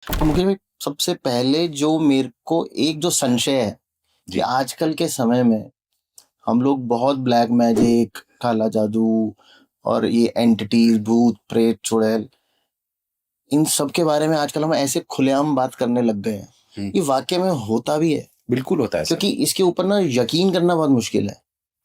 तो मुझे भी सबसे पहले जो मेरे को एक जो संशय है कि जी। आजकल के समय में हम लोग बहुत ब्लैक मैजिक, काला जादू और ये एंटिटीज, भूत, प्रेत, चुड़ैल, इन सब के बारे में आजकल हम ऐसे खुलेआम बात करने लग गए हैं। हुँ, ये वाक़ई में होता भी है, बिल्कुल होता है सर। क्योंकि इसके ऊपर ना यकीन करना बहुत मुश्किल है।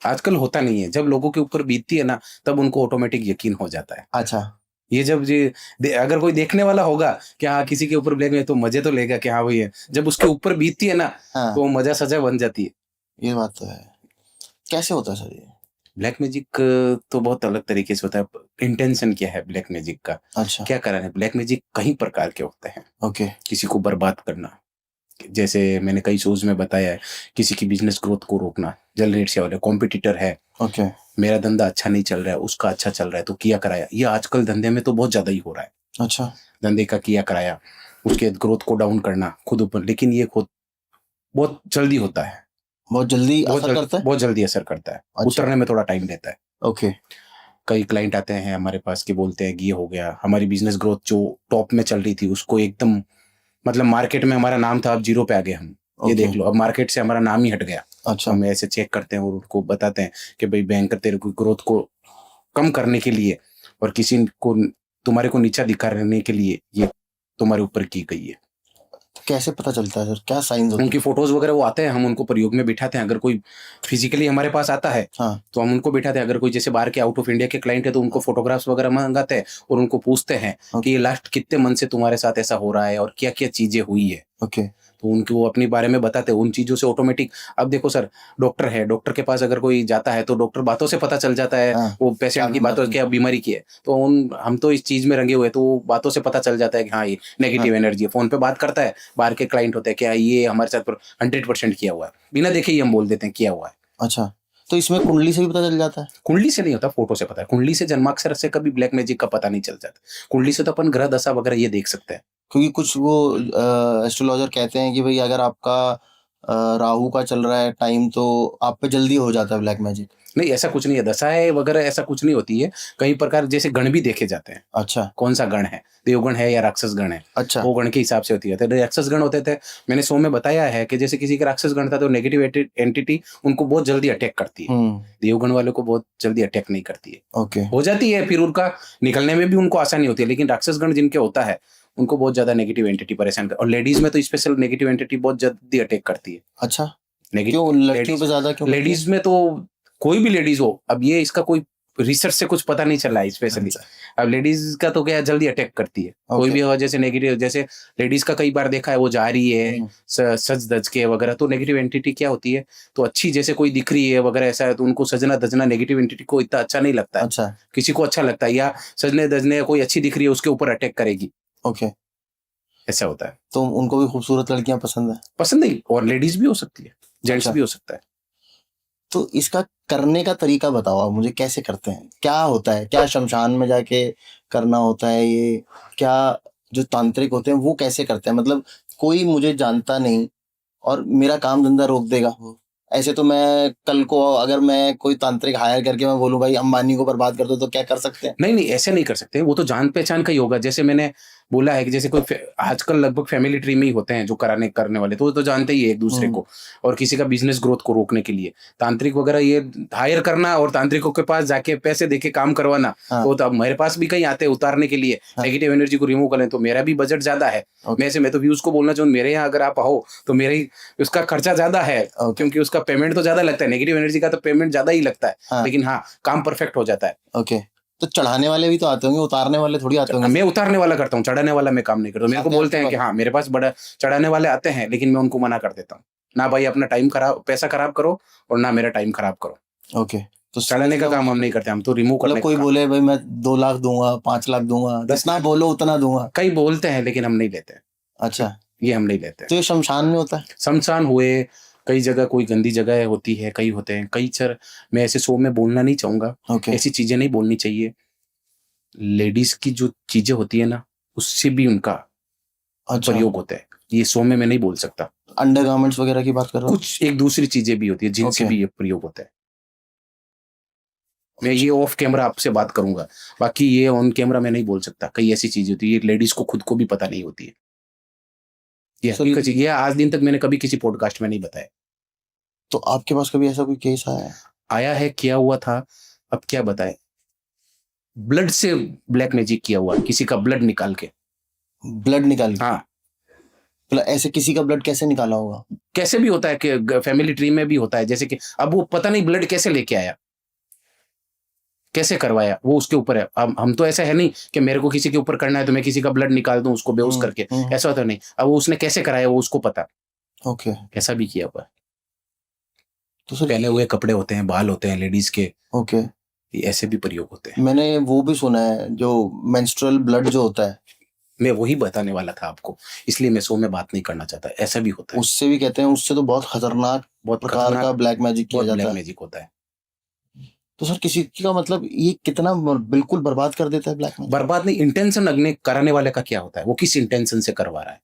आजकल होता नहीं है, जब लोगों के ऊपर बीतती है ना, तब उनको ऑटोमैटिक यकीन हो जाता है। अच्छा, ये जब ये अगर कोई देखने वाला होगा कि हाँ, किसी के ऊपर ब्लैक में तो मज़े तो लेगा कि हाँ भई है। जब उसके ऊपर बीतती है ना, हाँ, तो वो मज़ा सज़ा बन जाती है। ये बात तो है। कैसे होता है सर ये? ब्लैक मैजिक तो बहुत अलग तरीके से होता है। इंटेंशन क्या है ब्लैक मैजिक का? अच्छा, क्या कारण है? ब्लैक मैजिक कई प्रकार के होते हैं। ओके, किसी को बर्बाद करना, जैसे मैंने कई शोज़ में बताया है, किसी की बिज़नेस ग्रोथ को रोकना, जल्द से वाले कॉम्पिटिटर है, ओके, मेरा धंधा अच्छा नहीं चल रहा है, उसका अच्छा चल रहा है तो किया कराया। ये आजकल धंधे में तो बहुत ज़्यादा ही हो रहा है। अच्छा, धंधे का किया कराया, उसके ग्रोथ को डाउन करना खुद ऊपर, लेकिन ये खुद बहुत जल्दी होता है। बहुत जल्दी असर करता है? बहुत जल्दी असर करता है। अच्छा, उतरने में थोड़ा टाइम लेता है। ओके, कई क्लाइंट आते हैं हमारे पास कि बोलते हैं कि ये हो गया, हमारी बिज़नेस ग्रोथ जो टॉप में चल रही थी उसको एकदम, मतलब मार्केट में हमारा नाम था, अब ज़ीरो पे आ गए हम। ये ओके, देख लो, अब मार्केट से हमारा नाम ही हट गया। तो अच्छा, हम ऐसे चेक करते हैं और उनको बताते हैं कि भई बैंकर तेरे को ग्रोथ को कम करने के लिए और किसी को तुम्हारे को नीचा दिखाने के लिए ये तुम्हारे ऊपर की गई है। कैसे पता चलता है सर? क्या साइन्स होते उनकी हैं? फ़ोटोज़ वगैरह वो आते हैं, हम उनको प्रयोग में बिठाते हैं। अगर कोई फिज़िकली हमारे पास आता है, हाँ, तो हम उनको बिठाते हैं। अगर कोई जैसे बाहर के आउट ऑफ इंडिया के क्लाइंट है, तो उनको फ़ोटोग्राफ्स वगैरह मँगाते हैं और उनको पूछते हैं कि ये ओके, लास्ट कितने मंथ से तुम्हारे साथ ऐसा हो रहा है और क्या-क्या चीज़ें हुई है। ओके, तो उनको वो अपने बारे में बताते हैं, उन चीज़ों से ऑटोमेटिक। अब देखो सर, डॉक्टर है, डॉक्टर के पास अगर कोई जाता है, तो डॉक्टर बातों से पता चल जाता है, हाँ, वो क्या पेशेंट की बीमारी बातों है? क्या बीमारी की है। तो हम तो इस चीज़ में रंगे हुए हैं, तो वो बातों से पता चल जाता है कि हाँ, ये हाँ, नेगेटिव एनर्जी है। फ़ोन पे बात करता है, बाहर के क्लाइंट होते हैं, क्या ये हमारे साथ 100% किया हुआ है। बिना देखे ही हम बोल देते हैं, किया हुआ है। अच्छा, तो इसमें कुंडली से भी पता चल जाता है? कुंडली से नहीं होता, फ़ोटो से पता है। कुंडली से, जन्माक्षर से कभी ब्लैक मैजिक का पता नहीं चल जाता। कुंडली से तो अपन ग्रह दशा वगैरह ये देख सकते हैं। क्योंकि कुछ वो एस्ट्रोलॉज़र कहते हैं कि भई अगर आपका राहु का चल रहा है टाइम तो आप पे जल्दी हो जाता है ब्लैक मैजिक। नहीं, ऐसा कुछ नहीं है, दशाएँ वगैरह ऐसा कुछ नहीं होती है। कई प्रकार जैसे गण भी देखे जाते हैं, अच्छा, कौन-सा गण है, देवगण है या राक्षस गण है, अच्छा, वो गण के हिसाब से होती है। तो राक्षस गण होते थे, मैंने शो में बताया है कि जैसे किसी का राक्षस गण था तो नेगेटिव एंटिटी उनको बहुत जल्दी अटैक करती है। हुँ, देवगण वालों को बहुत जल्दी अटैक नहीं करती है। ओके, हो जाती है, फिर उनका निकलने में भी उनको आसानी होती है, लेकिन राक्षस गण जिनके होता है, उनको बहुत ज़्यादा नेगेटिव एंटिटी परेशान कर, और लेडीज़ में तो स्पेशल नेगेटिव एंटिटी बहुत जल्दी अटैक करती है। अच्छा, नेगेट क्यों लड़कियों लेडीज़ पे ज़्यादा क्यों करती है? लेडीज़ में तो कोई भी लेडीज़ हो, अब ये इसका कोई रिसर्च से कुछ पता नहीं चला है स्पेशली। अच्छा, अब लेडीज़ का तो क्या है, जल्दी अटैक करती है। कोई ओके, भी वजह से नेगेटिव, जैसे लेडीज़ का कई बार देखा है, वो जा रही है हुँ, सज-धज के वगैरह, तो नेगेटिव एंटिटी क्या होती है, तो अच्छी जैसे कोई दिख रही है वगैरह ऐसा है, तो उनको सजना-धजना नेगेटिव एंटिटी को इतना अच्छा नहीं लगता है। अच्छा, किसी को अच्छा लगता है, या सजने-धजने कोई अच्छी दिख रही है, उसके ऊपर अटैक करेगी, ओके, ऐसा होता है। तो उनको भी खूबसूरत लड़कियाँ पसंद है? पसंद नहीं, और लेडीज़ भी हो सकती है, जेंट्स अच्छा, भी हो सकता है। तो इसका करने का तरीका बताओ आप मुझे कैसे करते हैं? क्या होता है? क्या शमशान में जाके करना होता है ये? क्या जो तांत्रिक होते हैं वो कैसे करते हैं? मतलब कोई मुझे जानता नहीं और मेरा काम-धंधा रोक देगा वो। ऐसे तो मैं कल को अगर मैं कोई तांत्रिक हायर करके मैं बोलूँ भाई अंबानी को बर्बाद कर दो तो क्या कर सकते हैं? नहीं, नहीं, ऐसे नहीं कर सकते। वो तो जान-पहचान का ही होगा। जैसे मैंने बोला है कि जैसे कोई आजकल लगभग फैमिली ट्री में ही होते हैं जो कराने करने वाले, तो वो तो जानते ही है एक-दूसरे हुँ, को, और किसी का बिज़नेस ग्रोथ को रोकने के लिए। तांत्रिक वगैरह ये हायर करना और तांत्रिकों के पास जाके पैसे देके काम करवाना, हाँ, तो अब मेरे पास भी कई आते हैं उतारने के लिए, हाँ, नेगेटिव एनर्जी को रिमूव करें, तो मेरा भी बजट ज़्यादा है। ओके, मैं तो व्यूज़ को बोलना चाहूँ, मेरे यहाँ अगर आप आओ, तो मेरे ही उसका खर्चा ज़्यादा है, ओके, क्योंकि उसका पेमेंट तो ज़्यादा लगता है। नेगेटिव एनर्जी का तो पेमेंट ज़्यादा ही लगता है, हाँ, लेकिन हाँ, काम परफेक्ट हो जाता है। ओके। तो चढ़ाने वाले भी तो आते होंगे, उतारने वाले थोड़ी आते होंगे मैं सिर्फ़? उतारने वाला करता हूँ, चढ़ाने वाला मैं काम नहीं करता हूँ। मेरे को आते हैं बोलते आपके हैं कि पास? हाँ, मेरे पास बड़ा चढ़ाने वाले आते हैं, लेकिन मैं उनको मना कर देता हूँ। ना भाई अपना टाइम खराब, पैसा खराब करो, और ना मेरा टाइम खराब करो। ओके, तो चढ़ाने का मतलब काम हम नहीं करते, हम तो रिमूव मतलब करने का कोई काम। बोले भाई मैं 2 लाख दूँगा, 5 लाख दूँगा, 10 जितना बोलो उतना दूँगा। कई बोलते हैं, लेकिन हम नहीं लेते हैं। अच्छा, ये हम नहीं लेते हैं। तो ये शमशान में होता है? शमशान हुए, कई जगह कोई गंदी जगह होती है, कई होते हैं, कई चर मैं ऐसे शो में बोलना नहीं चाहूँगा, ओके, ऐसी चीज़ें नहीं बोलनी चाहिए। लेडीज़ की जो चीज़ें होती है ना, उससे भी उनका अच्छा, प्रयोग होता है। ये शो में मैं नहीं बोल सकता। अंडरगारमेंट्स वगैरह की बात कर रहे हो? कुछ एक दूसरी चीज़ें भी होती है, जिनसे ओके, भी ये प्रयोग होता है। मैं ये अच्छा, ऑफ कैमरा आपसे बात करूँगा, बाकी ये ऑन कैमरा मैं नहीं बोल सकता। कई ऐसी चीज़ें होती है, लेडीज़ को खुद को भी पता नहीं होती है। ये सर, हकीकत चीज, ये आज दिन तक मैंने कभी किसी पॉडकास्ट में नहीं बताया। तो आपके पास कभी ऐसा कोई केस आया है? आया है, किया हुआ था, अब क्या बताए। ब्लड से ब्लैक मैजिक किया हुआ, किसी का ब्लड निकाल के। ब्लड निकाल के? हाँ, मतलब ऐसे किसी का ब्लड कैसे निकाला होगा? कैसे भी होता है कि फैमिली ट्री में भी होता है, जैसे कि अब वो पता नहीं ब्लड कैसे लेके आया, कैसे करवाया, वो उसके ऊपर है। अब हम तो ऐसा है नहीं कि मेरे को किसी के ऊपर करना है तो मैं किसी का ब्लड निकाल दूं उसको बेहोश करके, ऐसा होता नहीं। अब वो उसने कैसे कराया वो उसको पता, ओके। ऐसा भी किया हुआ है। तो सर, पहने हुए कपड़े होते हैं, बाल होते हैं लेडीज के, ओके, ये ऐसे भी प्रयोग होते हैं। मैंने वो भी सुना है जो मेंस्ट्रुअल ब्लड जो होता है, मैं वही बताने वाला था आपको, इसलिए मैं शो में बात नहीं करना चाहता। ऐसा भी होता है, उससे भी कहते हैं, उससे तो बहुत खतरनाक बहुत प्रकार का खतरनाक, ब्लैक मैजिक किया बहुत जाता ब्लैक है। मैजिक होता है। तो सर किसी का मतलब ये कितना बिल्कुल बर्बाद कर देता है ब्लैक मैजिक? बर्बाद नहीं, इंटेंशन अग्नि कराने वाले का क्या होता है, वो किस इंटेंशन से करवा रहा है।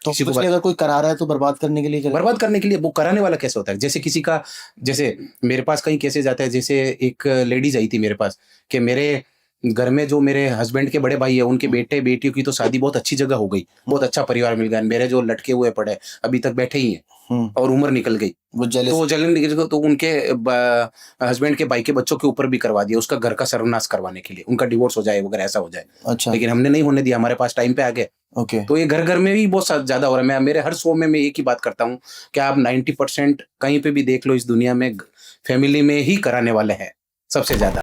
तो किसी को obviously अगर कोई करा रहा है तो बर्बाद करने के लिए करेगा। बर्बाद करने के लिए, वो कराने वाला कैसे होता है। जैसे किसी का, जैसे मेरे पास कई केसेस आते हैं, जैसे एक लेडीज आई थी मेरे पास कि मेरे घर में जो मेरे हस्बैंड के बड़े भाई है उनके बेटे बेटियों की तो शादी बहुत अच्छी जगह हो गई, बहुत अच्छा परिवार मिल गया, मेरे जो लटके हुए पड़े अभी तक बैठे ही हैं और उम्र निकल गई, वो तो जेलस। वो जलन निकल गई, तो उनके हस्बैंड के भाई के बच्चों के ऊपर भी करवा दिया, उसका घर का सर्वनाश करवाने के लिए, उनका डिवोर्स हो जाए वगैरह ऐसा हो जाए। अच्छा, लेकिन हमने नहीं होने दिया, हमारे पास टाइम पे आ गए। ओके। तो ये घर घर में भी बहुत ज्यादा हो रहा है। मैं मेरे हर शो में मैं एक ही बात करता हूँ कि आप 90% कहीं पे भी देख लो इस दुनिया में फैमिली में ही कराने वाले हैं सबसे ज्यादा।